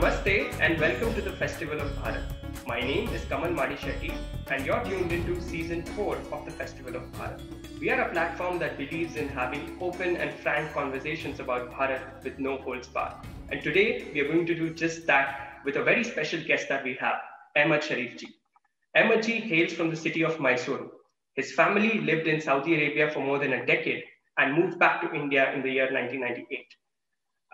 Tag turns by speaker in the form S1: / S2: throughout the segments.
S1: Namaste and welcome to the Festival of Bharat. My name is Kamal Madi Shetty and you're tuned into season 4 of the Festival of Bharat. We are a platform that believes in having open and frank conversations about Bharat with no holds barred. And today we are going to do just that with a very special guest that we have, Ahmed Shariff ji. Ahmed ji hails from the city of Mysuru. His family lived in Saudi Arabia for more than a decade and moved back to India in the year 1998.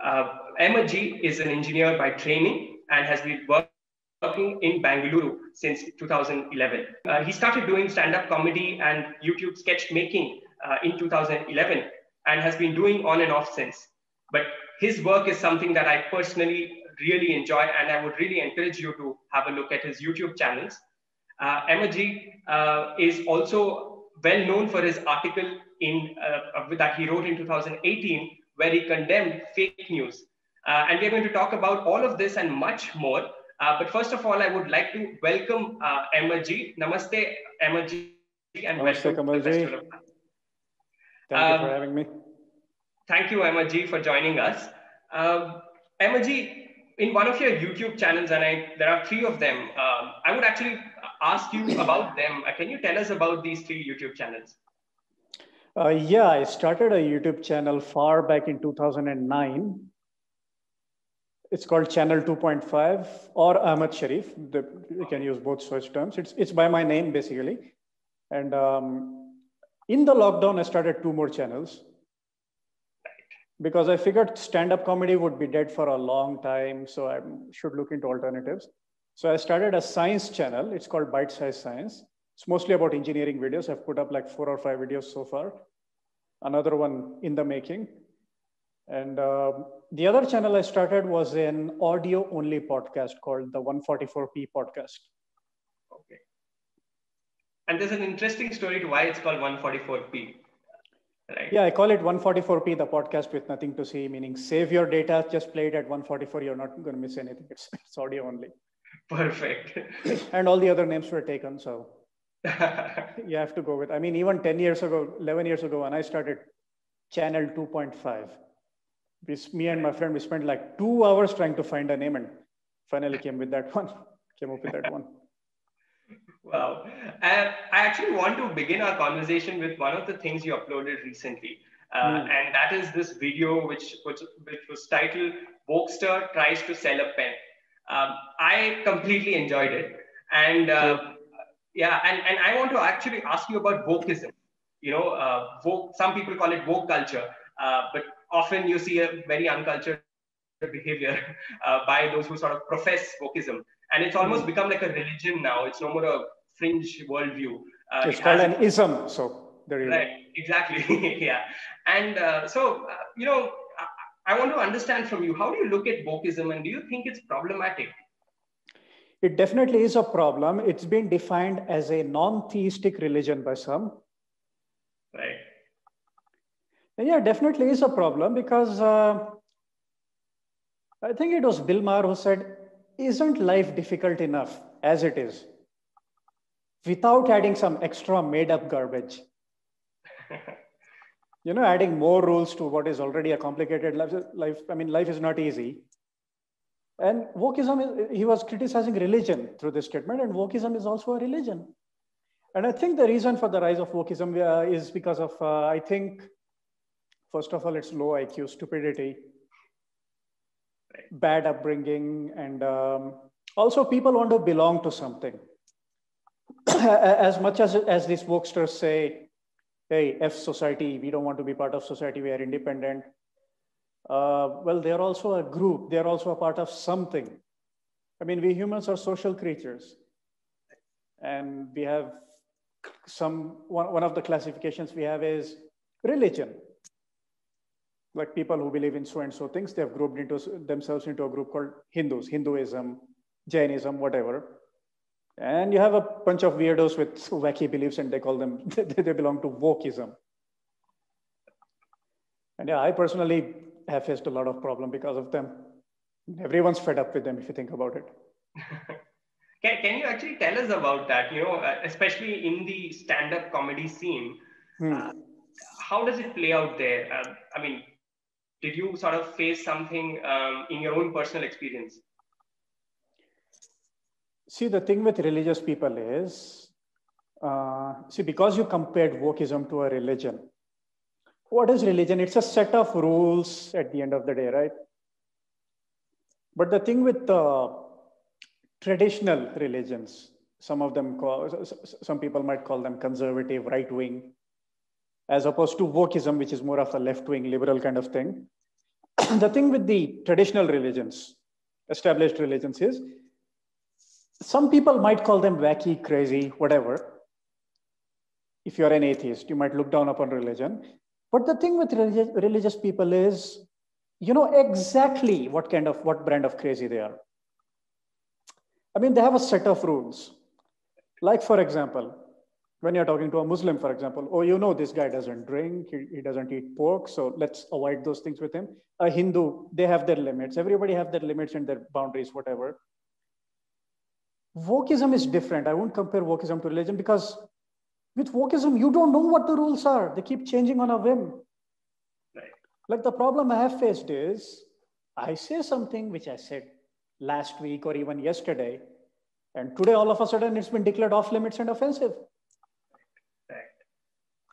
S1: Ahmed ji is an engineer by training and has been working in Bangalore since 2011. He started doing stand-up comedy and YouTube sketch making in 2011 and has been doing on and off since. But his work is something that I personally really enjoy, and I would really encourage you to have a look at his YouTube channels. Ahmed ji is also well known for his article that he wrote in 2018 where he condemned fake news. And we're going to talk about all of this and much more. But first of all, I would like to welcome Ahmed ji. Namaste, Ahmed ji, and
S2: Namaste,
S1: welcome to the Festival of Bharat.
S2: Thank you for having me.
S1: Thank you, Ahmed ji, for joining us. Ahmed ji, in one of your YouTube channels, and there are 3 of them, I would actually ask you about them. Can you tell us about these 3 YouTube channels?
S2: Yeah, I started a YouTube channel far back in 2009. It's called Channel 2.5 or Ahmed Shariff. You can use both search terms. It's by my name, basically. And in the lockdown, I started 2 more channels because I figured stand-up comedy would be dead for a long time. So I should look into alternatives. So I started a science channel. It's called Bite Size Science. It's mostly about engineering videos. I've put up like 4 or 5 videos so far. Another one in the making. And the other channel I started was an audio-only podcast called the 144p podcast.
S1: Okay. And there's an interesting story to why it's called 144p. Right?
S2: Yeah, I call it 144p, the podcast with nothing to see, meaning save your data, just play it at 144. You're not going to miss anything. It's audio only.
S1: Perfect.
S2: And all the other names were taken, so you have to go with. I mean, even 10 years ago, 11 years ago, when I started Channel 2.5, me and my friend, we spent like 2 hours trying to find a name and finally came up with that one.
S1: Wow. I actually want to begin our conversation with one of the things you uploaded recently. And that is this video which was titled Wokester Tries to Sell a Pen. I completely enjoyed it. And and I want to actually ask you about wokeism. You know, some people call it woke culture, but often you see a very uncultured behavior by those who sort of profess wokeism. And it's almost become like a religion now. It's no more a fringe worldview.
S2: It's called an ism. So there you go.
S1: Right, exactly. Yeah. And you know, I want to understand from you, how do you look at wokeism and do you think it's problematic?
S2: It definitely is a problem. It's been defined as a non-theistic religion by some.
S1: Right.
S2: And yeah, definitely is a problem because I think it was Bill Maher who said, isn't life difficult enough as it is without adding some extra made up garbage? You know, adding more rules to what is already a complicated life. I mean, life is not easy. And wokeism, he was criticizing religion through this statement, and wokeism is also a religion. And I think the reason for the rise of wokeism is because of, I think, first of all, it's low IQ, stupidity, bad upbringing, and also people want to belong to something. As much as these wokesters say, hey, F society, we don't want to be part of society, we are independent. Well, they're also a group. They're also a part of something. I mean, we humans are social creatures. And we have one of the classifications we have is religion. Like people who believe in so and so things, they've grouped themselves into a group called Hindus, Hinduism, Jainism, whatever. And you have a bunch of weirdos with wacky beliefs and they call them, they belong to wokeism. And yeah, I personally have faced a lot of problem because of them. Everyone's fed up with them if you think about it.
S1: Can you actually tell us about that? You know, especially in the stand-up comedy scene, how does it play out there? I mean, did you sort of face something in your own personal experience?
S2: See, the thing with religious people is, because you compared wokeism to a religion. What is religion? It's a set of rules at the end of the day, right? But the thing with traditional religions, some people might call them conservative, right wing, as opposed to wokeism, which is more of a left wing, liberal kind of thing. The thing with the traditional religions, established religions, is some people might call them wacky, crazy, whatever. If you're an atheist, you might look down upon religion. But the thing with religious people is, you know exactly what brand of crazy they are. I mean, they have a set of rules. Like, for example, when you're talking to a Muslim, for example, oh, you know, this guy doesn't drink, he doesn't eat pork, so let's avoid those things with him. A Hindu, they have their limits. Everybody have their limits and their boundaries, whatever. Wokeism is different. I won't compare wokeism to religion because with wokeism, you don't know what the rules are. They keep changing on a whim.
S1: Right.
S2: Like the problem I have faced is, I say something which I said last week or even yesterday, and today all of a sudden it's been declared off limits and offensive.
S1: Right.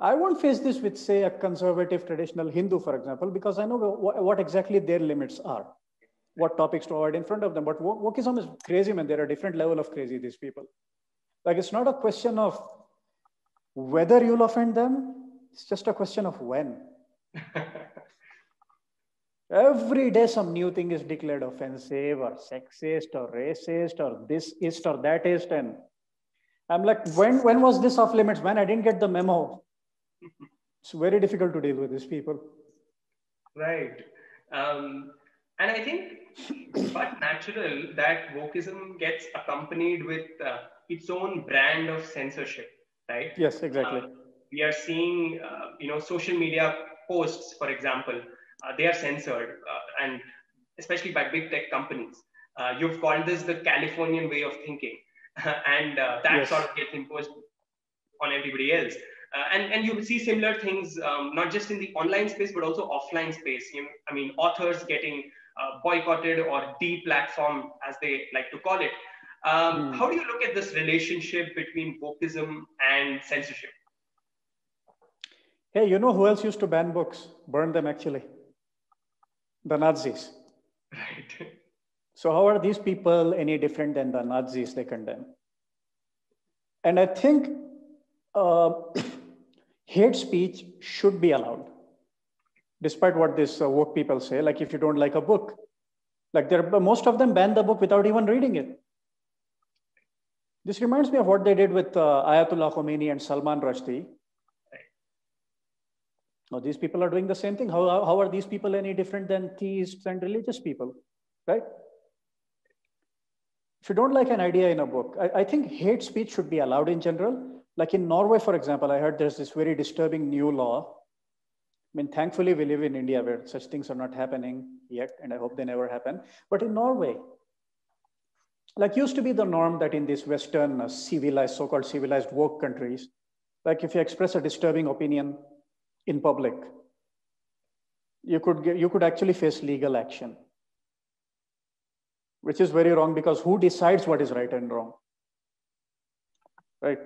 S2: I won't face this with, say, a conservative traditional Hindu, for example, because I know what exactly their limits are, what topics to avoid in front of them. But wokeism is crazy, man. There are different level of crazy, these people. Like, it's not a question of whether you'll offend them, it's just a question of when. Every day some new thing is declared offensive or sexist or racist or this is or that is. And I'm like, when was this off limits? Man, I didn't get the memo. It's very difficult to deal with these people.
S1: Right. And I think it's quite natural that wokeism gets accompanied with its own brand of censorship, right?
S2: Yes, exactly.
S1: We are seeing, social media posts, for example, they are censored, and especially by big tech companies. You've called this the Californian way of thinking, and that
S2: Yes.
S1: sort of gets imposed on everybody else. And you see similar things, not just in the online space, but also offline space. Authors getting boycotted or deplatformed, as they like to call it. How do you look at this relationship between wokeism and censorship?
S2: Hey, you know who else used to ban books? Burn them, actually. The Nazis.
S1: Right.
S2: So how are these people any different than the Nazis they condemn? And I think hate speech should be allowed, despite what these woke people say. Like, if you don't like a book, like most of them ban the book without even reading it. This reminds me of what they did with Ayatollah Khomeini and Salman Rushdie. Now, these people are doing the same thing. How are these people any different than theists and religious people, right? If you don't like an idea in a book, I think hate speech should be allowed in general. Like in Norway, for example, I heard there's this very disturbing new law. I mean, thankfully, we live in India where such things are not happening yet, and I hope they never happen. But in Norway, like, used to be the norm that in these Western civilized, so-called civilized woke countries, like if you express a disturbing opinion in public, you could actually face legal action, which is very wrong, because who decides what is right and wrong, right?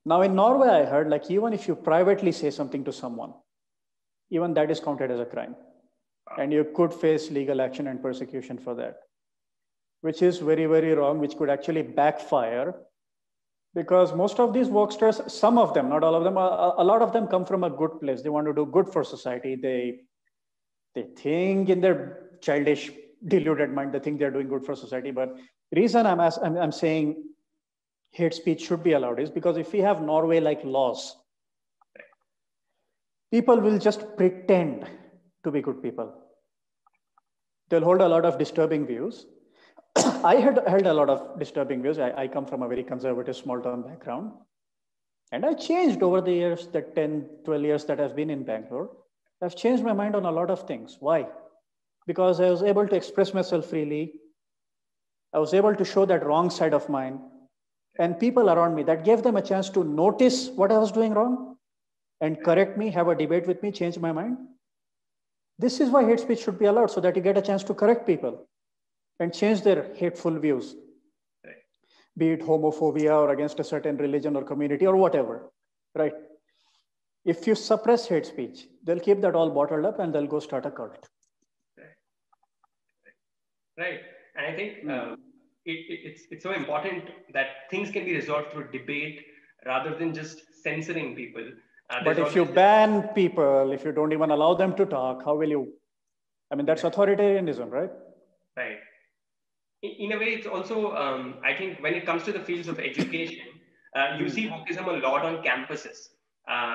S2: Now in Norway, I heard, like, even if you privately say something to someone, even that is counted as a crime. And you could face legal action and persecution for that, which is very, very wrong, which could actually backfire. Because most of these wokesters, some of them, not all of them, a lot of them come from a good place. They want to do good for society. They think in their childish, deluded mind, they think they're doing good for society. But the reason I'm saying hate speech should be allowed is because if we have Norway-like laws, people will just pretend to be good people. They'll hold a lot of disturbing views. I had held a lot of disturbing views. I come from a very conservative small town background. And I changed over the years, the 10, 12 years that I've been in Bangalore. I've changed my mind on a lot of things. Why? Because I was able to express myself freely. I was able to show that wrong side of mine. And people around me, that gave them a chance to notice what I was doing wrong and correct me, have a debate with me, change my mind. This is why hate speech should be allowed, so that you get a chance to correct people and change their hateful views. be it homophobia or against a certain religion or community or whatever, right? If you suppress hate speech, they'll keep that all bottled up and they'll go start a cult.
S1: Right. And I think it's so important that things can be resolved through debate rather than just censoring people.
S2: But if you ban people, if you don't even allow them to talk, how will you? I mean, that's authoritarianism, right?
S1: Right. In a way, it's also, I think, when it comes to the fields of education, you see wokeism a lot on campuses,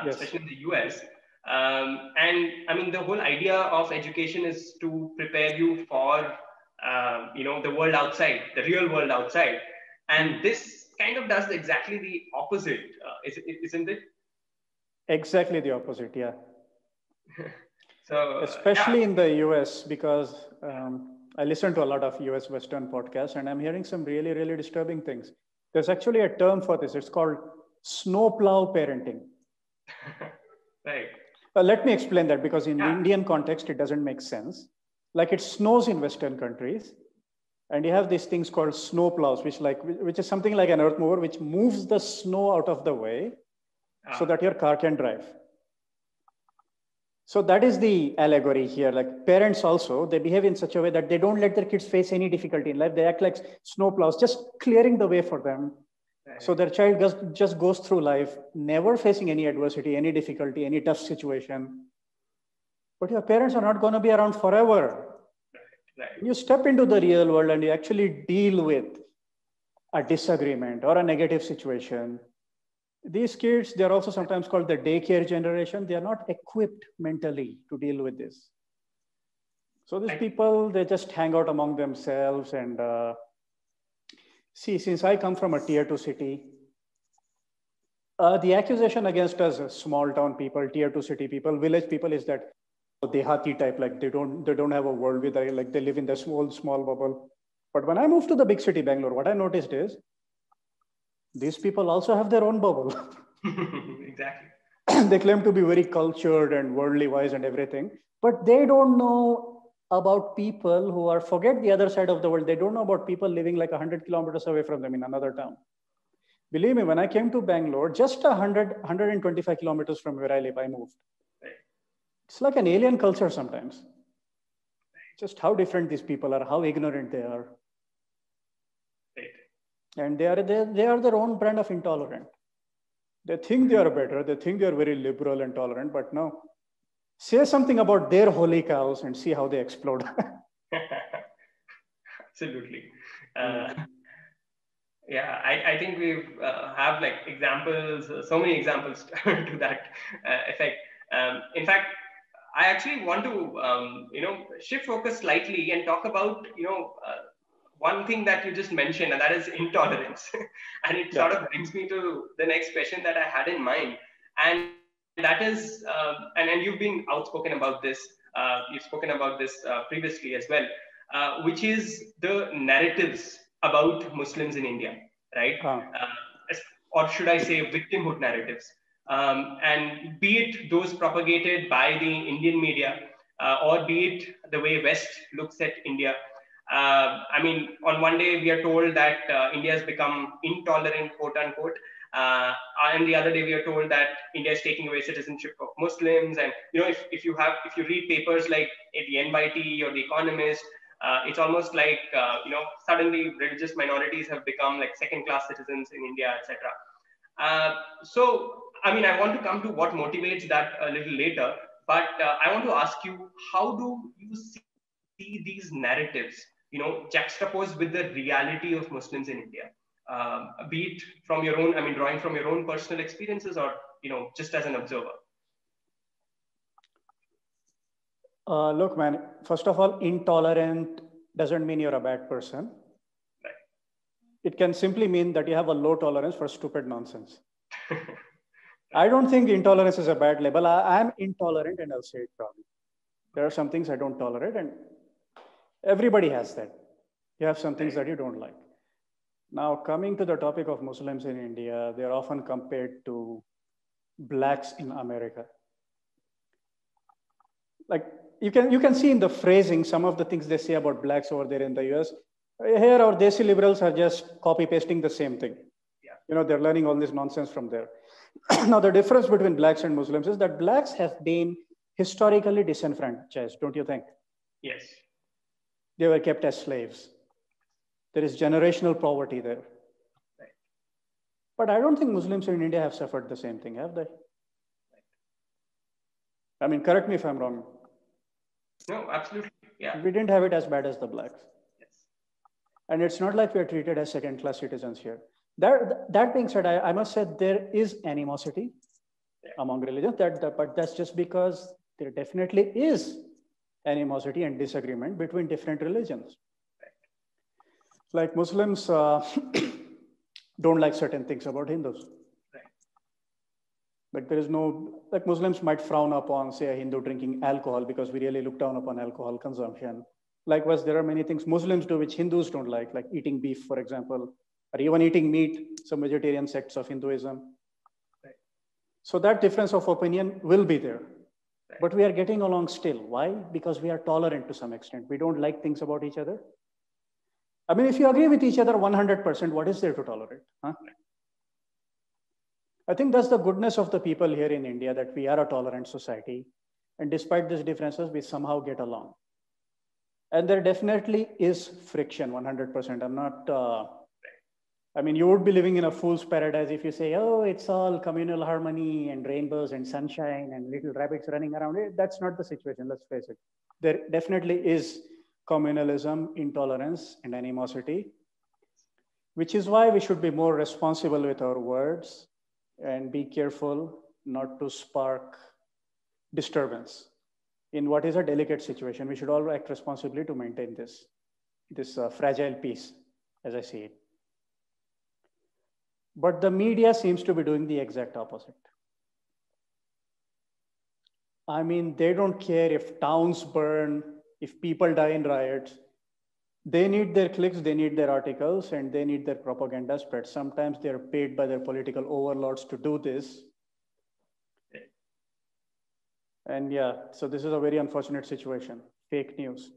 S1: especially in the US. And I mean, the whole idea of education is to prepare you for, the world outside, the real world outside. And this kind of does exactly the opposite, isn't it?
S2: Exactly the opposite, yeah.
S1: So,
S2: especially in the US, because I listen to a lot of US Western podcasts and I'm hearing some really, really disturbing things. There's actually a term for this. It's called snowplow parenting.
S1: Right.
S2: Let me explain that, because in Indian context, it doesn't make sense. Like, it snows in Western countries and you have these things called snowplows, which is something like an earth mover, which moves the snow out of the way so that your car can drive. So that is the allegory here. Like, parents also, they behave in such a way that they don't let their kids face any difficulty in life. They act like snowplows, just clearing the way for them. Right. So their child just goes through life, never facing any adversity, any difficulty, any tough situation. But your parents are not going to be around forever. Right. You step into the real world and you actually deal with a disagreement or a negative situation. These kids, they're also sometimes called the daycare generation. They are not equipped mentally to deal with this. So these people, they just hang out among themselves. And see, since I come from a tier 2 city, the accusation against us small town people, tier 2 city people, village people is that dehati type, like they don't have a world with, like they live in the small bubble. But when I moved to the big city, Bangalore, what I noticed is these people also have their own bubble.
S1: Exactly.
S2: They claim to be very cultured and worldly wise and everything, but they don't know about people who are, forget the other side of the world. They don't know about people living like 100 kilometers away from them in another town. Believe me, when I came to Bangalore, just 125 kilometers from where I live, I moved. Right. It's like an alien culture sometimes. Just how different these people are, how ignorant they are. And they are their own brand of intolerant. They think they are better. They think they are very liberal and tolerant, but no. Say something about their holy cows and see how they explode.
S1: Absolutely. Yeah, I think we have like examples, so many examples to that effect. In fact, I actually want to, shift focus slightly and talk about, one thing that you just mentioned, and that is intolerance. And it sort of brings me to the next question that I had in mind. And that is, and you've been outspoken about this, you've spoken about this previously as well, which is the narratives about Muslims in India, right? Or should I say victimhood narratives. And be it those propagated by the Indian media, or be it the way West looks at India. I mean, on one day we are told that India has become intolerant, quote unquote, and the other day we are told that India is taking away citizenship of Muslims. And if you read papers like the NYT or the Economist, it's almost like suddenly religious minorities have become like second-class citizens in India, etc. So, I mean, I want to come to what motivates that a little later, but I want to ask you, how do you see these narratives, juxtaposed with the reality of Muslims in India, be it from your own, I mean, drawing from your own personal experiences, or, just as an observer?
S2: Look, man, first of all, intolerant doesn't mean you're a bad person. Right. It can simply mean that you have a low tolerance for stupid nonsense. I don't think intolerance is a bad label. I'm intolerant, and I'll say it proudly. There are some things I don't tolerate, and everybody has that. You have some things that you don't like. Now, coming to the topic of Muslims in India, they're often compared to blacks in America. Like, you can see in the phrasing some of the things they say about blacks over there in the US. Here, our Desi liberals are just copy pasting the same thing.
S1: Yeah.
S2: You know, they're learning all this nonsense from there. Now, the difference between blacks and Muslims is that blacks have been historically disenfranchised, don't you think?
S1: Yes.
S2: They were kept as slaves. There is generational poverty there.
S1: Right.
S2: But I don't think Muslims in India have suffered the same thing, have they?
S1: Right.
S2: I mean, correct me if I'm wrong.
S1: No, absolutely. Yeah.
S2: We didn't have it as bad as the blacks.
S1: Yes.
S2: And it's not like we're treated as second-class citizens here. That being said, I must say there is animosity among religions, but that's just because there definitely is animosity and disagreement between different religions. Right. Like Muslims don't like certain things about Hindus.
S1: Right.
S2: Like there is no, like Muslims might frown upon, say, a Hindu drinking alcohol because we really look down upon alcohol consumption. Likewise, there are many things Muslims do which Hindus don't like eating beef, for example, or even eating meat, some vegetarian sects of Hinduism. Right. So that difference of opinion will be there. Right. But we are getting along still. Why? Because we are tolerant to some extent. We don't like things about each other. I mean, if you agree with each other 100%, what is there to tolerate? Huh? Right. I think that's the goodness of the people here in India, that we are a tolerant society. And despite these differences, we somehow get along. And there definitely is friction, 100%. I'm not, I mean, you would be living in a fool's paradise if you say, oh, it's all communal harmony and rainbows and sunshine and little rabbits running around. That's not the situation, let's face it. There definitely is communalism, intolerance, and animosity, which is why we should be more responsible with our words and be careful not to spark disturbance in what is a delicate situation. We should all act responsibly to maintain this fragile peace, as I see it. But the media seems to be doing the exact opposite. I mean, they don't care if towns burn, if people die in riots. They need their clicks, they need their articles, and they need their propaganda spread. Sometimes they're paid by their political overlords to do this. And yeah, so this is a very unfortunate situation, fake news.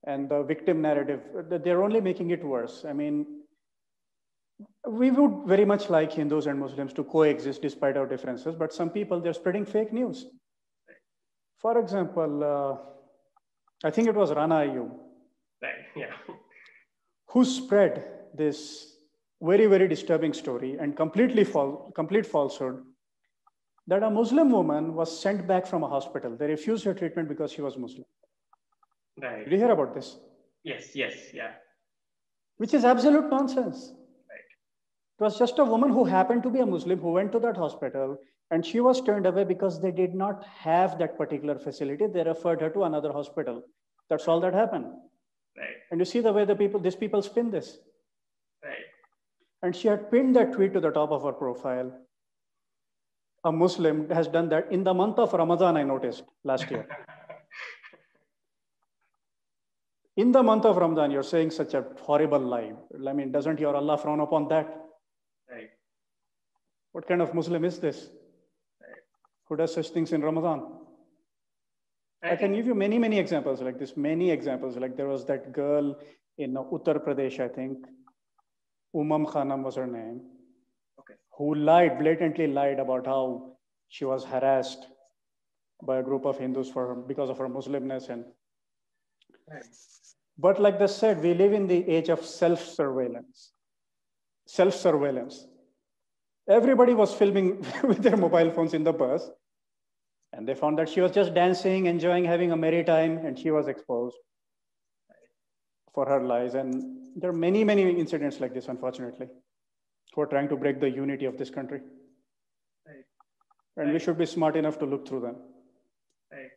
S2: And the victim narrative, they're only making it worse. I mean, we would very much like Hindus and Muslims to coexist despite our differences, but some people, they're spreading fake news. For example, I think it was Rana Ayyub,
S1: right, yeah,
S2: who spread this very, very disturbing story and complete falsehood that a Muslim woman was sent back from a hospital. They refused her treatment because she was Muslim.
S1: Right.
S2: Did you hear about this?
S1: Yes, yeah.
S2: Which is absolute nonsense.
S1: Right.
S2: It was just a woman who happened to be a Muslim who went to that hospital, and she was turned away because they did not have that particular facility. They referred her to another hospital. That's all that happened.
S1: Right.
S2: And you see the way these people spin this.
S1: Right.
S2: And she had pinned that tweet to the top of her profile. A Muslim has done that in the month of Ramadan, I noticed last year. In the month of Ramadan, you're saying such a horrible lie. I mean, doesn't your Allah frown upon that?
S1: Right.
S2: What kind of Muslim is this?
S1: Right.
S2: Who does such things in Ramadan? I can give you many, many examples like this, many examples. Like there was that girl in Uttar Pradesh, I think. Khanam was her name. Okay. Who blatantly lied about how she was harassed by a group of Hindus because of her Muslimness.
S1: Right.
S2: But like they said, we live in the age of self-surveillance. Everybody was filming with their mobile phones in the bus. And they found that she was just dancing, enjoying, having a merry time, and she was exposed for her lies. And there are many, many incidents like this, unfortunately, who are trying to break the unity of this country. Right. And we should be smart enough to look through them.
S1: Right.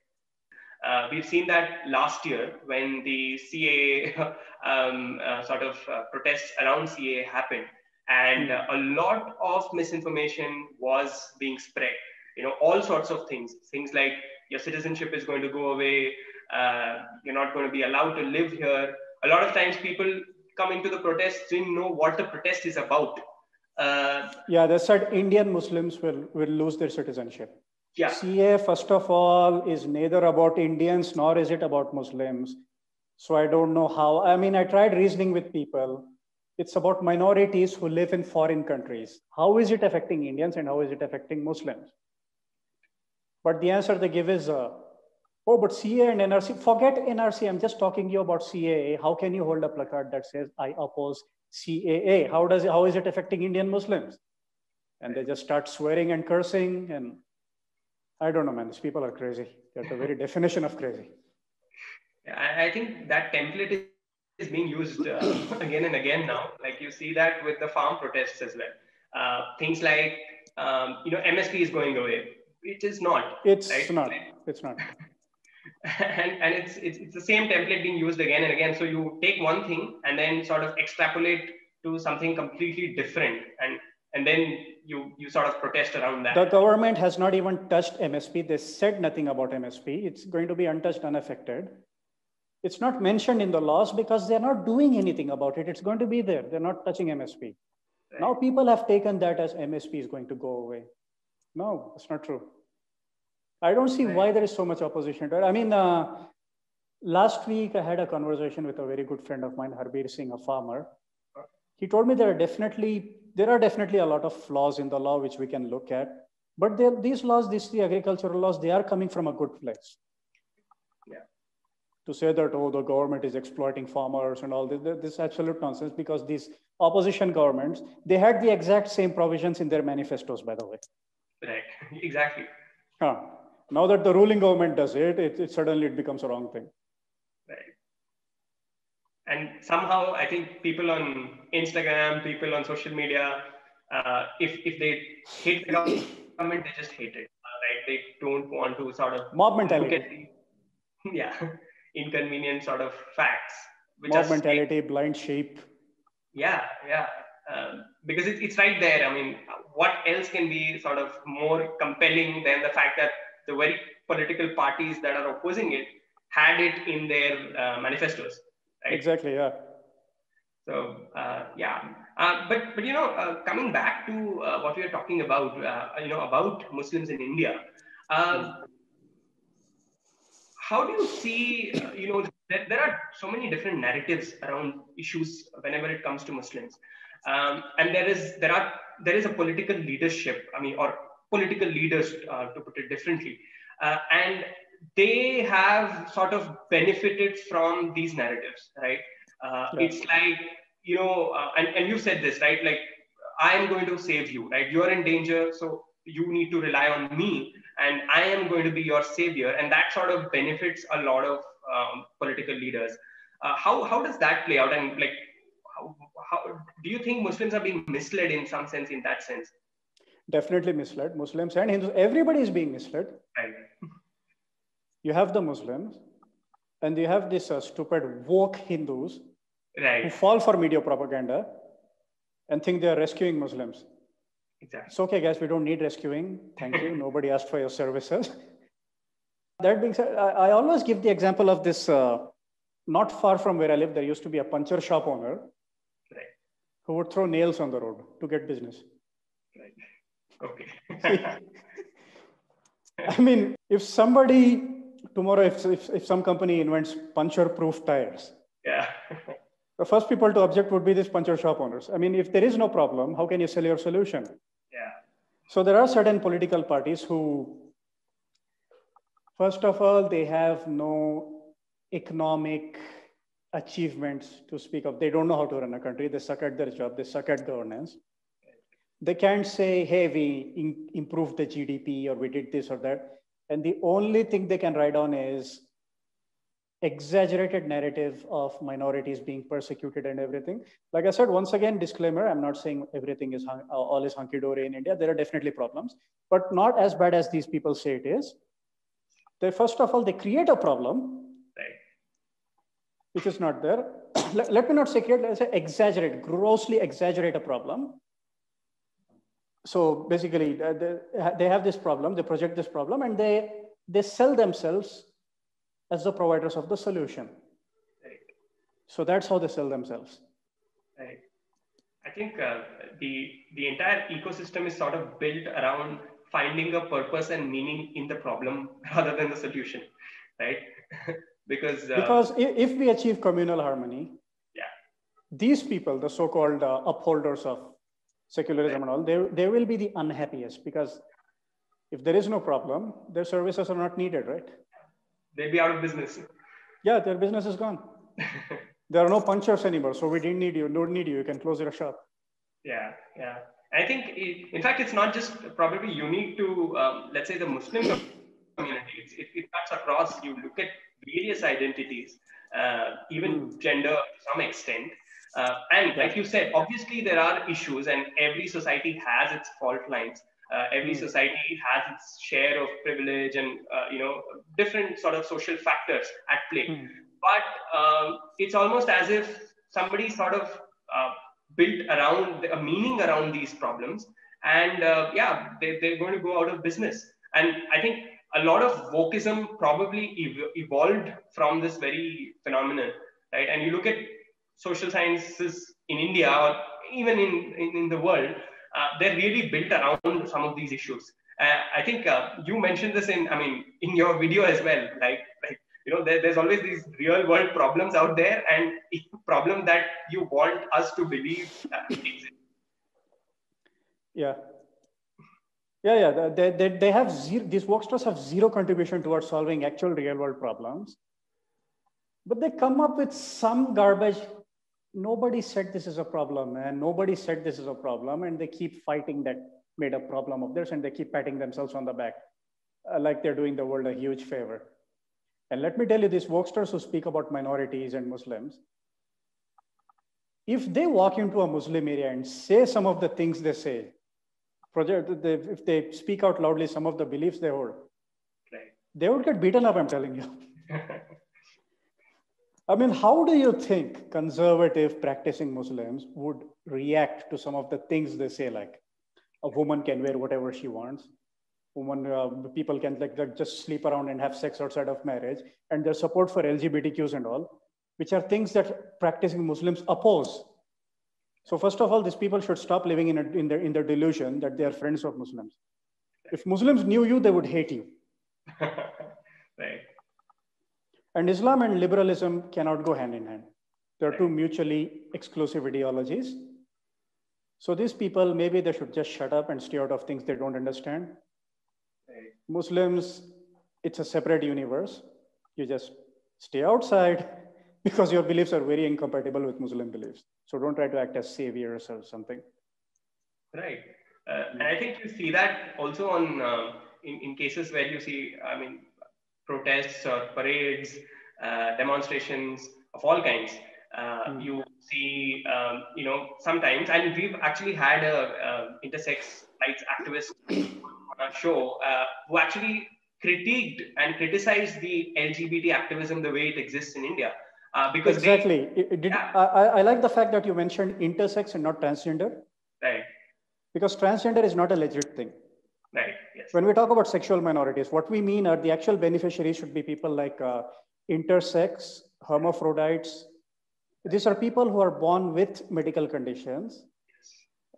S1: We've seen that last year when the CAA protests around CAA happened, and a lot of misinformation was being spread. You know, all sorts of things like your citizenship is going to go away, you're not going to be allowed to live here. A lot of times people come into the protests didn't know what the protest is about.
S2: Yeah, they said Indian Muslims will lose their citizenship.
S1: Yeah.
S2: CA, first of all, is neither about Indians nor is it about Muslims. So I don't know how. I mean, I tried reasoning with people. It's about minorities who live in foreign countries. How is it affecting Indians and how is it affecting Muslims? But the answer they give is, oh, but CA and NRC, forget NRC. I'm just talking to you about CAA. How can you hold a placard that says, I oppose CAA? How is it affecting Indian Muslims? And they just start swearing and cursing. And I don't know, man, these people are crazy. They're the very definition of crazy.
S1: I think that template is being used again and again now. Like you see that with the farm protests as well. Things like, MSP is going away. It is not.
S2: It's
S1: right?
S2: not. It's not.
S1: and it's the same template being used again and again. So you take one thing and then sort of extrapolate to something completely different, and then you sort of protest around that.
S2: The government has not even touched MSP. They said nothing about MSP. It's going to be untouched, unaffected. It's not mentioned in the laws because they're not doing anything about it. It's going to be there. They're not touching MSP. Right. Now people have taken that as MSP is going to go away. No, it's not true. I don't see why there is so much opposition to it. I mean, last week I had a conversation with a very good friend of mine, Harbir Singh, a farmer. He told me there are definitely a lot of flaws in the law which we can look at. But these laws, the agricultural laws, they are coming from a good place.
S1: Yeah.
S2: To say that, oh, the government is exploiting farmers and all this is absolute nonsense, because these opposition governments, they had the exact same provisions in their manifestos, by the way.
S1: Right, exactly.
S2: Now that the ruling government does it suddenly becomes a wrong thing.
S1: Right. And somehow I think people on Instagram, people on social media, if they hate the government, they just hate it. Right? They don't want to sort of
S2: mob mentality.
S1: Inconvenient sort of facts.
S2: Mob mentality, blind sheep.
S1: Yeah. Because it's right there. I mean, what else can be sort of more compelling than the fact that the very political parties that are opposing it had it in their manifestos, right?
S2: Exactly, yeah.
S1: So, but coming back to what we are talking about, about Muslims in India, how do you see, there are so many different narratives around issues whenever it comes to Muslims. And there is a political leadership, or political leaders, to put it differently. And they have sort of benefited from these narratives, right? It's like, and you said this, right? Like, I am going to save you, right? You're in danger, so you need to rely on me, and I am going to be your savior. And that sort of benefits a lot of political leaders. How does that play out? And like, how do you think Muslims are being misled in some sense, in that sense?
S2: Definitely misled. Muslims and Hindus, everybody is being misled.
S1: Right.
S2: You have the Muslims, and you have this stupid woke Hindus,
S1: right,
S2: who fall for media propaganda and think they are rescuing Muslims.
S1: Exactly.
S2: It's okay, guys, we don't need rescuing. Thank you. Nobody asked for your services. That being said, I always give the example of this, not far from where I live, there used to be a puncture shop owner,
S1: right,
S2: who would throw nails on the road to get business.
S1: Right. Okay.
S2: I mean, if somebody tomorrow, if some company invents puncture-proof tires,
S1: yeah,
S2: the first people to object would be these puncture shop owners. I mean, if there is no problem, how can you sell your solution?
S1: Yeah.
S2: So there are certain political parties who, first of all, they have no economic achievements to speak of. They don't know how to run a country. They suck at their job. They suck at governance. They can't say, hey, we improved the GDP or we did this or that. And the only thing they can ride on is exaggerated narrative of minorities being persecuted and everything. Like I said, once again, disclaimer, I'm not saying everything is all is hunky-dory in India. There are definitely problems, but not as bad as these people say it is. First of all, they create a problem,
S1: right,
S2: which is not there. Let me not say create, let's say exaggerate, grossly exaggerate a problem. So basically, they have this problem, they project this problem, and they sell themselves as the providers of the solution.
S1: Right.
S2: So that's how they sell themselves.
S1: Right. I think the entire ecosystem is sort of built around finding a purpose and meaning in the problem rather than the solution. right? Because
S2: if we achieve communal harmony,
S1: yeah,
S2: these people, the so-called upholders of secularism and all, they will be the unhappiest, because if there is no problem, their services are not needed, right?
S1: they'll be out of business.
S2: Yeah, their business is gone. There are no punchers anymore, so we didn't need you, don't need you, you can close your shop.
S1: Yeah, yeah. I think, in fact, it's not just probably unique to, let's say, the Muslim community. It cuts across. You look at various identities, even gender to some extent. And like you said, obviously there are issues, and every society has its fault lines. Every society has its share of privilege and different sort of social factors at play. But it's almost as if somebody sort of built around a meaning around these problems, and yeah, they're going to go out of business. And I think a lot of wokeism probably evolved from this very phenomenon, right? And you look at social sciences in India, or even in the world, they're really built around some of these issues. I think you mentioned this in your video as well, like there's always these real world problems out there, and problem that you want us to believe exist.
S2: Yeah. Yeah. They have zero, these workstars have zero contribution towards solving actual real world problems, but they come up with some garbage. Nobody said this is a problem, and nobody said this is a problem, and they keep fighting that made up problem of theirs, and they keep patting themselves on the back like they're doing the world a huge favor. And let me tell you, these workstars who speak about minorities and Muslims, if they walk into a Muslim area and say some of the things they say, if they speak out loudly some of the beliefs they hold,
S1: right,
S2: they would get beaten up, I'm telling you. I mean, how do you think conservative practicing Muslims would react to some of the things they say, like a woman can wear whatever she wants, people can like just sleep around and have sex outside of marriage, and their support for LGBTQs and all, which are things that practicing Muslims oppose. So first of all, these people should stop living in their delusion that they are friends of Muslims. If Muslims knew you, they would hate you.
S1: Right.
S2: And Islam and liberalism cannot go hand in hand. They're two mutually exclusive ideologies. So these people, maybe they should just shut up and stay out of things they don't understand.
S1: Right.
S2: Muslims, it's a separate universe. You just stay outside because your beliefs are very incompatible with Muslim beliefs. So don't try to act as saviors or something.
S1: Right. And I think you see that also on in cases where you see, protests or parades, demonstrations of all kinds. You see, sometimes, and we've actually had a intersex rights activist on our show who actually critiqued and criticized the LGBT activism the way it exists in India. Because
S2: exactly. I like the fact that you mentioned intersex and not transgender.
S1: Right.
S2: Because transgender is not a legit thing.
S1: Right. Yes.
S2: When we talk about sexual minorities, what we mean are the actual beneficiaries should be people like intersex, hermaphrodites. These are people who are born with medical conditions,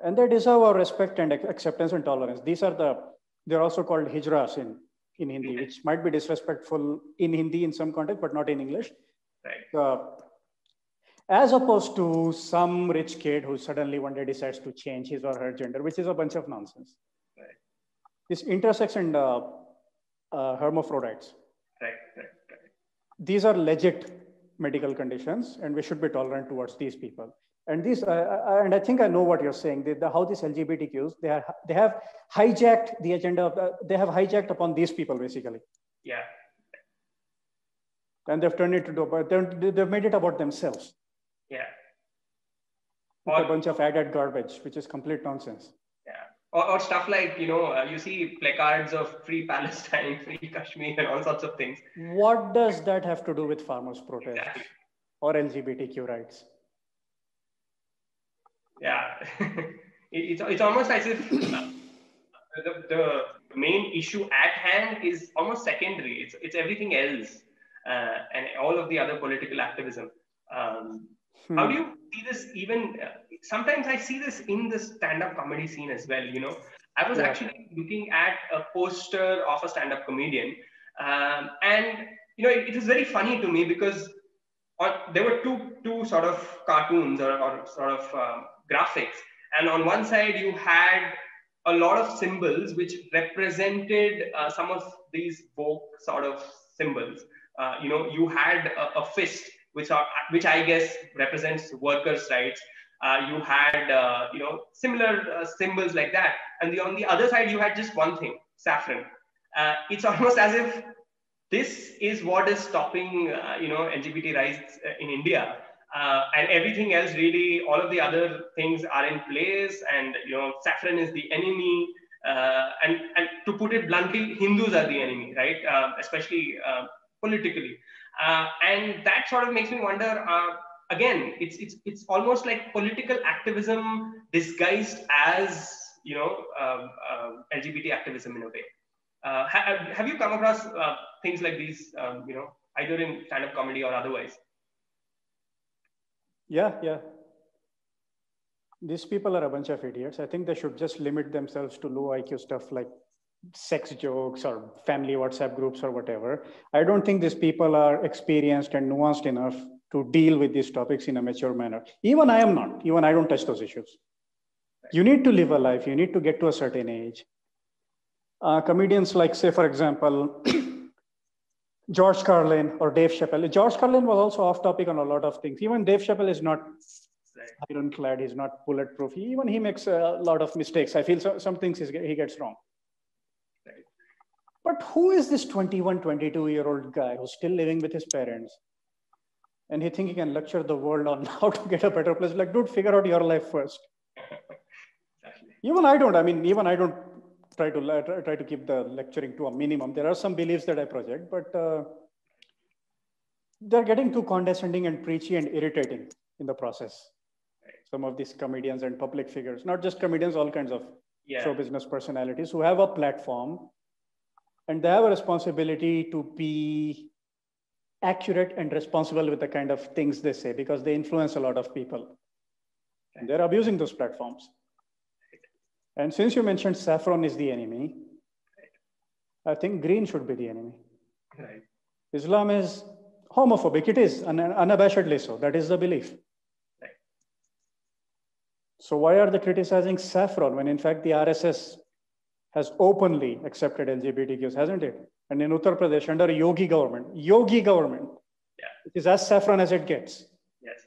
S2: and they deserve our respect and acceptance and tolerance. They're also called hijras in Hindi, which might be disrespectful in Hindi in some context, but not in English.
S1: Right.
S2: As opposed to some rich kid who suddenly one day decides to change his or her gender, which is a bunch of nonsense.
S1: Right.
S2: This intersex and hermaphrodites.
S1: Right.
S2: These are legit medical conditions, and we should be tolerant towards these people. And and I think I know what you're saying. How these LGBTQs, they have hijacked the agenda. They have hijacked upon these people basically.
S1: Yeah.
S2: And they've turned it they've made it about themselves.
S1: Yeah.
S2: With a bunch of added garbage, which is complete nonsense.
S1: Yeah. Or stuff like, you see placards of free Palestine, free Kashmir, and all sorts of things.
S2: What does that have to do with farmers' protests
S1: Exactly.
S2: or LGBTQ rights?
S1: Yeah. It's almost as if the main issue at hand is almost secondary. It's everything else. And all of the other political activism. How do you see this even? Sometimes I see this in the stand-up comedy scene as well. I was actually looking at a poster of a stand-up comedian, and it was very funny to me because there were two sort of cartoons or sort of graphics, and on one side you had a lot of symbols which represented some of these folk sort of symbols. You had a fist, which I guess represents workers' rights. You had similar symbols like that, and on the other side you had just one thing, saffron. It's almost as if this is what is stopping LGBT rights in India, and everything else really, all of the other things are in place, and saffron is the enemy, and to put it bluntly, Hindus are the enemy, right? Especially politically, and that sort of makes me wonder. Again, it's almost like political activism disguised as LGBT activism in a way. Have you come across things like these, either in stand-up comedy or otherwise?
S2: Yeah, yeah. These people are a bunch of idiots. I think they should just limit themselves to low IQ stuff like sex jokes or family WhatsApp groups or whatever. I don't think these people are experienced and nuanced enough to deal with these topics in a mature manner. Even I am not. Even I don't touch those issues. You need to live a life. You need to get to a certain age. Comedians like, say, for example, George Carlin or Dave Chappelle. George Carlin was also off topic on a lot of things. Even Dave Chappelle is not ironclad. He's not bulletproof. Even he makes a lot of mistakes. I feel some things he gets wrong. Right. But who is this 21, 22-year-old guy who's still living with his parents? And he thinks he can lecture the world on how to get a better place. Like, dude, figure out your life first. Exactly. Even I don't try to keep the lecturing to a minimum. There are some beliefs that I project, but they're getting too condescending and preachy and irritating in the process. Right. Some of these comedians and public figures, not just comedians, all kinds of show business personalities who have a platform, and they have a responsibility to be accurate and responsible with the kind of things they say, because they influence a lot of people. And they're abusing those platforms. And since you mentioned saffron is the enemy, I think green should be the enemy. Right. Islam is homophobic. It is, unabashedly so. That is the belief. Right. So why are they criticizing saffron when in fact the RSS has openly accepted LGBTQs, hasn't it? And in Uttar Pradesh, under Yogi government, it is as saffron as it gets. Yes.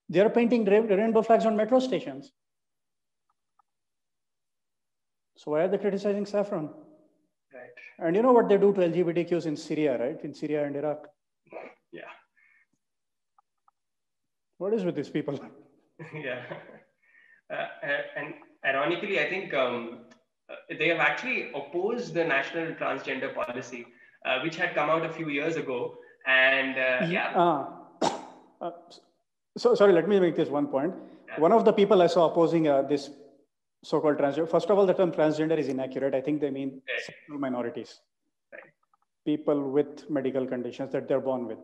S2: They are painting rainbow flags on metro stations. So why are they criticizing saffron? Right. And you know what they do to LGBTQs in Syria, right? In Syria and Iraq. Yeah. What is with these people?
S1: Yeah. And ironically, I think they have actually opposed the national transgender policy, which had come out a few years ago. And
S2: so sorry, let me make this one point. Yeah. One of the people I saw opposing this so-called transgender, first of all, the term transgender is inaccurate. I think they mean sexual minorities. Right. People with medical conditions that they're born with.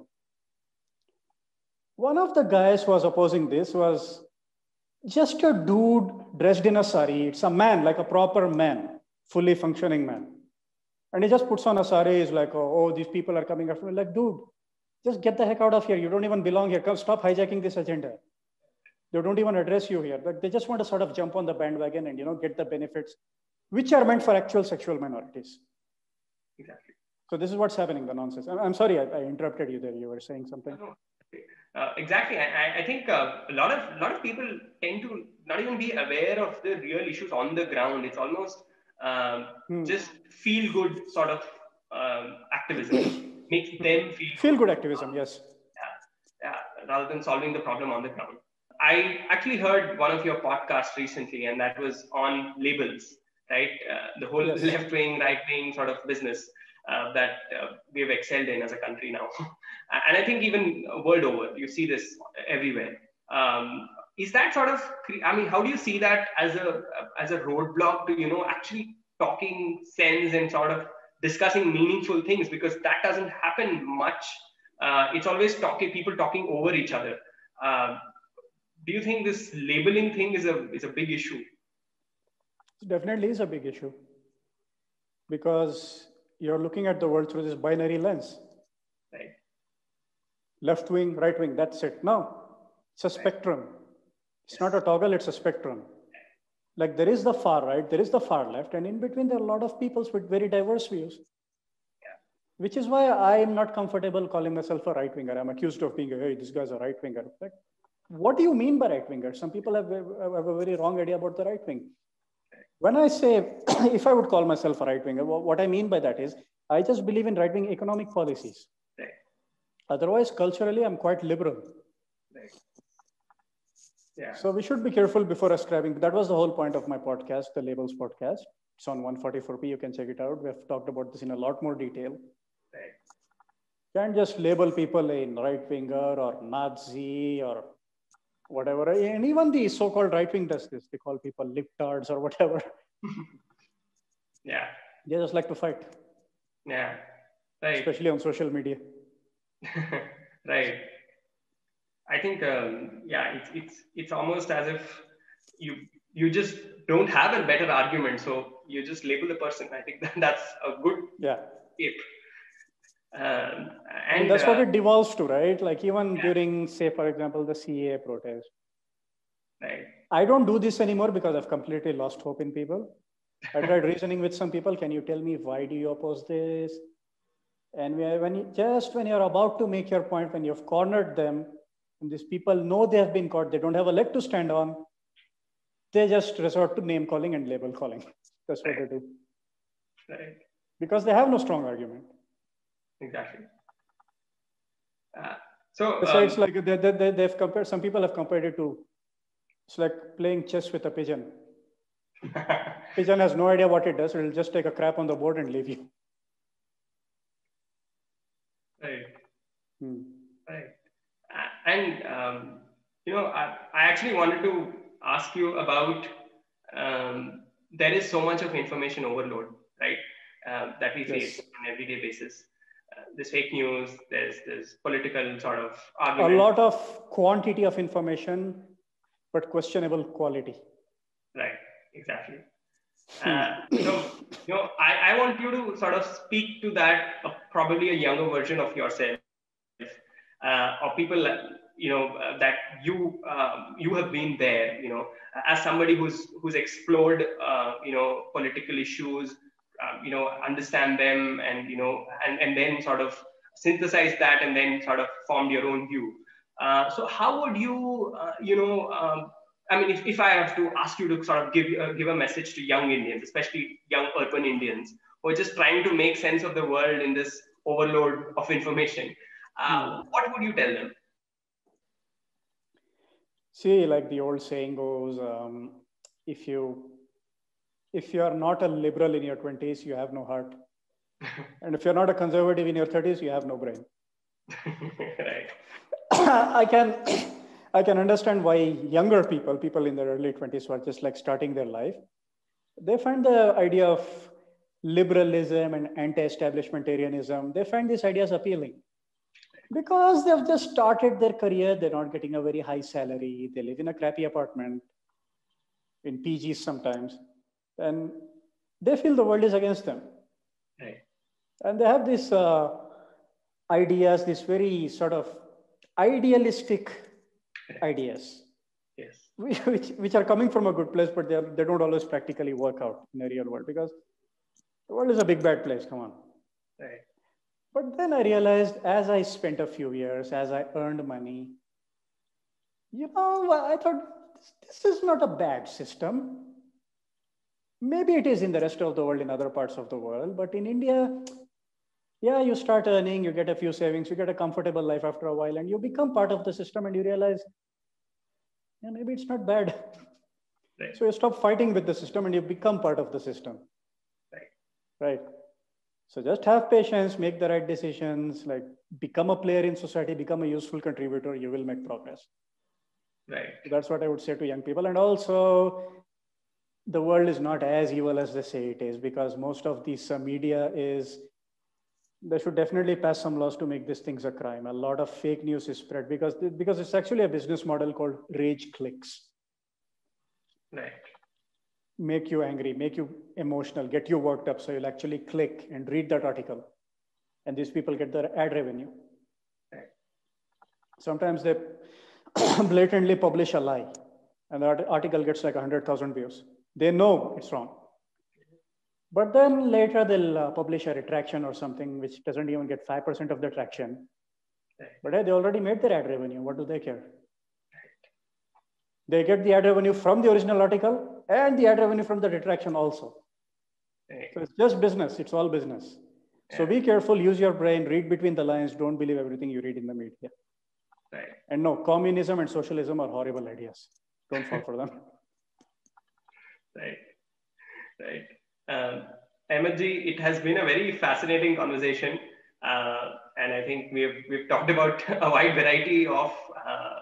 S2: One of the guys who was opposing this was just a dude dressed in a sari. It's a man, like a proper man, fully functioning man. And he just puts on a sari. He's like, oh, these people are coming after me. Like, dude, just get the heck out of here. You don't even belong here. Come, stop hijacking this agenda. They don't even address you here. But they just want to sort of jump on the bandwagon and get the benefits, which are meant for actual sexual minorities. Exactly. So this is what's happening, the nonsense. I'm sorry, I interrupted you there. You were saying something.
S1: No. Exactly. I think a lot of people tend to not even be aware of the real issues on the ground. It's almost just feel good sort of activism. Makes them
S2: feel good activism, yes.
S1: Rather than solving the problem on the ground. I actually heard one of your podcasts recently, and that was on labels, right? The whole left-wing, right-wing sort of business that we have excelled in as a country now. And I think even world over, you see this everywhere. Is that sort of, how do you see that as a roadblock to, actually talking sense and sort of discussing meaningful things? Because that doesn't happen much. It's always people talking over each other. Do you think this labeling thing is a big issue?
S2: It definitely is a big issue, because you're looking at the world through this binary lens. left wing, right wing, that's it. No, it's a spectrum. It's not a toggle, it's a spectrum. Like there is the far right, there is the far left, and in between there are a lot of peoples with very diverse views. Which is why I am not comfortable calling myself a right winger. I'm accused of being, hey, this guy's a right winger. Like, what do you mean by right winger? Some people have a very wrong idea about the right wing. When I say, if I would call myself a right winger, what I mean by that is, I just believe in right wing economic policies.
S1: Right.
S2: Otherwise, culturally, I'm quite liberal.
S1: Right. Yeah.
S2: So we should be careful before ascribing. That was the whole point of my podcast, the Labels podcast. It's on 144p. You can check it out. We've talked about this in a lot more detail.
S1: Right.
S2: Can't just label people in right winger or Nazi or whatever. And even the so-called right wing does this. They call people libtards or whatever.
S1: Yeah.
S2: They just like to fight.
S1: Yeah. Right.
S2: Especially on social media.
S1: Right. I think it's almost as if you just don't have a better argument, so you just label the person. I think that's a good tip.
S2: And that's what it devolves to, right? Like even during, say, for example, the CAA protest.
S1: Right.
S2: I don't do this anymore because I've completely lost hope in people. I tried reasoning with some people. Can you tell me why do you oppose this? And when you're about to make your point, when you've cornered them, and these people know they have been caught, they don't have a leg to stand on, they just resort to name calling and label calling. That's what they do.
S1: Right.
S2: Because they have no strong argument.
S1: Exactly.
S2: Besides, like they've compared, some people have compared it to, it's like playing chess with a pigeon. Pigeon has no idea what it does. It'll just take a crap on the board and leave you.
S1: Right.
S2: Right.
S1: And, I actually wanted to ask you about, there is so much of information overload, right? That we face on an everyday basis. There's fake news, there's political sort of argument.
S2: A lot of quantity of information, but questionable quality.
S1: Right, exactly. I want you to sort of speak to that, probably a younger version of yourself, or people, that you have been there, as somebody who's explored, political issues, understand them, and and then sort of synthesize that, and then sort of formed your own view. So how would you, I mean, if I have to ask you to sort of give a message to young Indians, especially young urban Indians, who are just trying to make sense of the world in this overload of information, what would you tell them?
S2: See, like the old saying goes, if you are not a liberal in your 20s, you have no heart. And if you're not a conservative in your 30s, you have no brain.
S1: Right.
S2: I can understand why younger people in their early 20s who are just like starting their life, they find the idea of liberalism and anti-establishmentarianism, they find these ideas appealing. Because they've just started their career, they're not getting a very high salary, they live in a crappy apartment, in PGs sometimes, and they feel the world is against them.
S1: Right.
S2: And they have these ideas, these very sort of idealistic ideas,
S1: yes,
S2: which are coming from a good place, but they don't always practically work out in the real world, because the world is a big bad place, come on.
S1: Right.
S2: But then I realized, as I spent a few years, as I earned money, I thought, this is not a bad system. Maybe it is in the rest of the world, in other parts of the world, but in India, yeah, you start earning, you get a few savings, you get a comfortable life after a while, and you become part of the system, and you realize, yeah, maybe it's not bad.
S1: Right.
S2: So you stop fighting with the system and you become part of the system. Right. So just have patience, make the right decisions, like become a player in society, become a useful contributor, you will make progress.
S1: Right.
S2: So that's what I would say to young people. And also, the world is not as evil as they say it is, because most of this media is, they should definitely pass some laws to make these things a crime. A lot of fake news is spread because it's actually a business model called rage clicks.
S1: Right.
S2: Make you angry, make you emotional, get you worked up, so you'll actually click and read that article. And these people get their ad revenue.
S1: Right.
S2: Sometimes they blatantly publish a lie and the article gets like 100,000 views. They know it's wrong. But then later they'll publish a retraction or something which doesn't even get 5% of the traction. But hey, they already made their ad revenue. What do they care? They get the ad revenue from the original article and the ad revenue from the retraction also. So it's just business. It's all business. So be careful, use your brain, read between the lines. Don't believe everything you read in the media.
S1: Right.
S2: And no, communism and socialism are horrible ideas. Don't fall for them.
S1: Right. Ahmed ji, it has been a very fascinating conversation. And I think we've talked about a wide variety of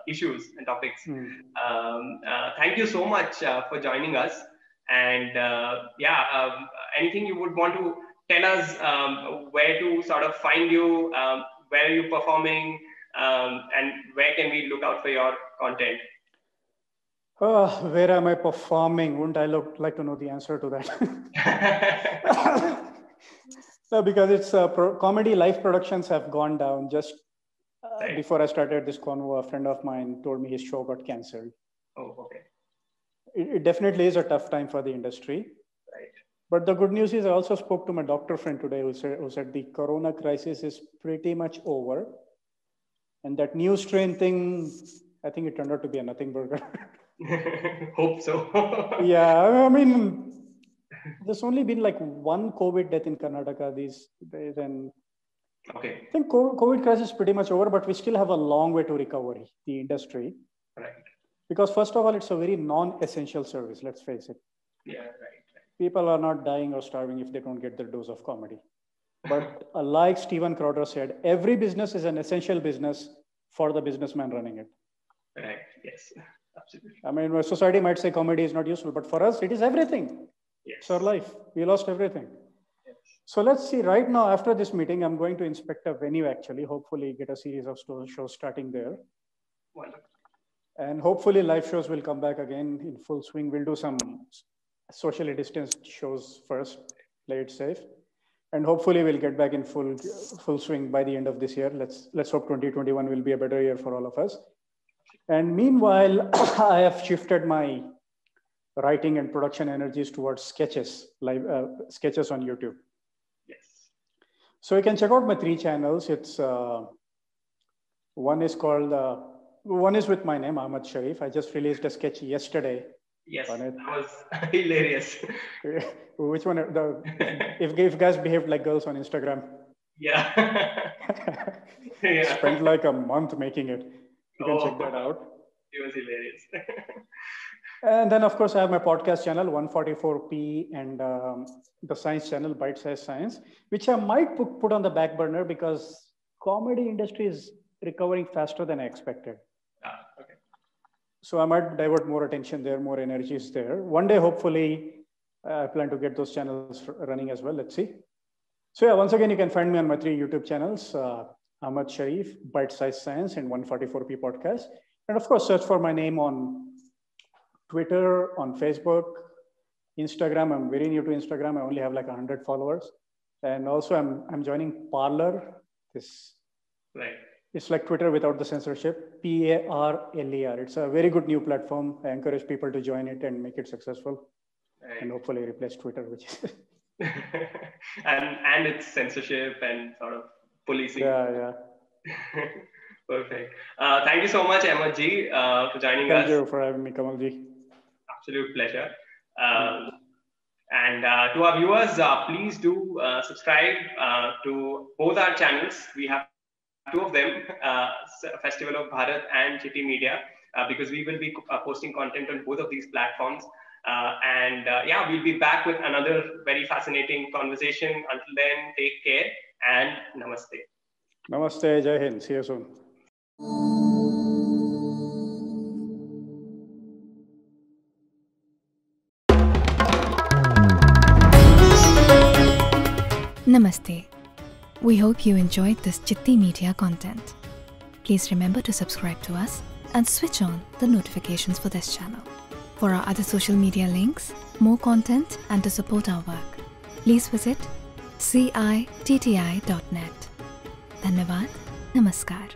S1: issues and topics. Thank you so much for joining us. And anything you would want to tell us, where to sort of find you, where are you performing, and where can we look out for your content?
S2: Where am I performing? Wouldn't I like to know the answer to that? No, because it's comedy live productions have gone down. Just before I started this convo, a friend of mine told me his show got canceled.
S1: Oh, okay.
S2: It definitely is a tough time for the industry.
S1: Right.
S2: But the good news is I also spoke to my doctor friend today who said the corona crisis is pretty much over. And that new strain thing, I think it turned out to be a nothing burger.
S1: Hope so.
S2: Yeah, I mean, there's only been like one COVID death in Karnataka these days. And
S1: okay.
S2: I think COVID crisis is pretty much over, but we still have a long way to recovery, the industry.
S1: Right.
S2: Because first of all, it's a very non-essential service, let's face it.
S1: Yeah, right.
S2: People are not dying or starving if they don't get their dose of comedy. But like Steven Crowder said, every business is an essential business for the businessman running it.
S1: Right, yes, absolutely.
S2: I mean, society might say comedy is not useful, but for us, it is everything.
S1: Yes.
S2: It's our life. We lost everything.
S1: Yes.
S2: So let's see, right now, after this meeting, I'm going to inspect a venue actually, hopefully get a series of shows starting there.
S1: Wonderful.
S2: And hopefully live shows will come back again in full swing. We'll do some socially distanced shows first, play it safe. And hopefully we'll get back in full swing by the end of this year. Let's hope 2021 will be a better year for all of us. And meanwhile, I have shifted my writing and production energies towards sketches, live sketches on YouTube.
S1: Yes.
S2: So you can check out my 3 channels. It's one is with my name, Ahmed Shariff. I just released a sketch yesterday.
S1: Yes, that was hilarious.
S2: Which one? If guys behaved like girls on Instagram.
S1: Yeah.
S2: Spent like a month making it. You can check that out.
S1: It was hilarious.
S2: And then, of course, I have my podcast channel, 144p, and the science channel, Bite Size Science, which I might put on the back burner because comedy industry is recovering faster than I expected.
S1: Okay.
S2: So I might divert more attention there, more energies there. One day, hopefully, I plan to get those channels running as well. Let's see. So yeah, once again, you can find me on my 3 YouTube channels, Ahmed Shariff, Bite Size Science, and 144p Podcast. And of course, search for my name on Twitter, on Facebook, Instagram. I'm very new to Instagram. I only have like 100 followers. And also I'm joining Parler.
S1: Right.
S2: It's like Twitter without the censorship, Parler. It's a very good new platform. I encourage people to join it and make it successful. Right. And hopefully replace Twitter, which is...
S1: and it's censorship and sort of policing.
S2: Yeah.
S1: Perfect. Thank you so much, Ahmed ji, for joining us.
S2: Thank you for having me, Kamal ji.
S1: Absolute pleasure. And to our viewers, please do subscribe to both our channels. We have 2 of them, Festival of Bharat and Chitti Media, because we will be posting content on both of these platforms. We'll be back with another very fascinating conversation. Until then, take care and namaste.
S2: Namaste, Jai Hind. See you soon.
S3: Namaste. We hope you enjoyed this Chitti Media content. Please remember to subscribe to us and switch on the notifications for this channel. For our other social media links, more content, and to support our work, please visit citti.net. Dhanyavad. Namaskar.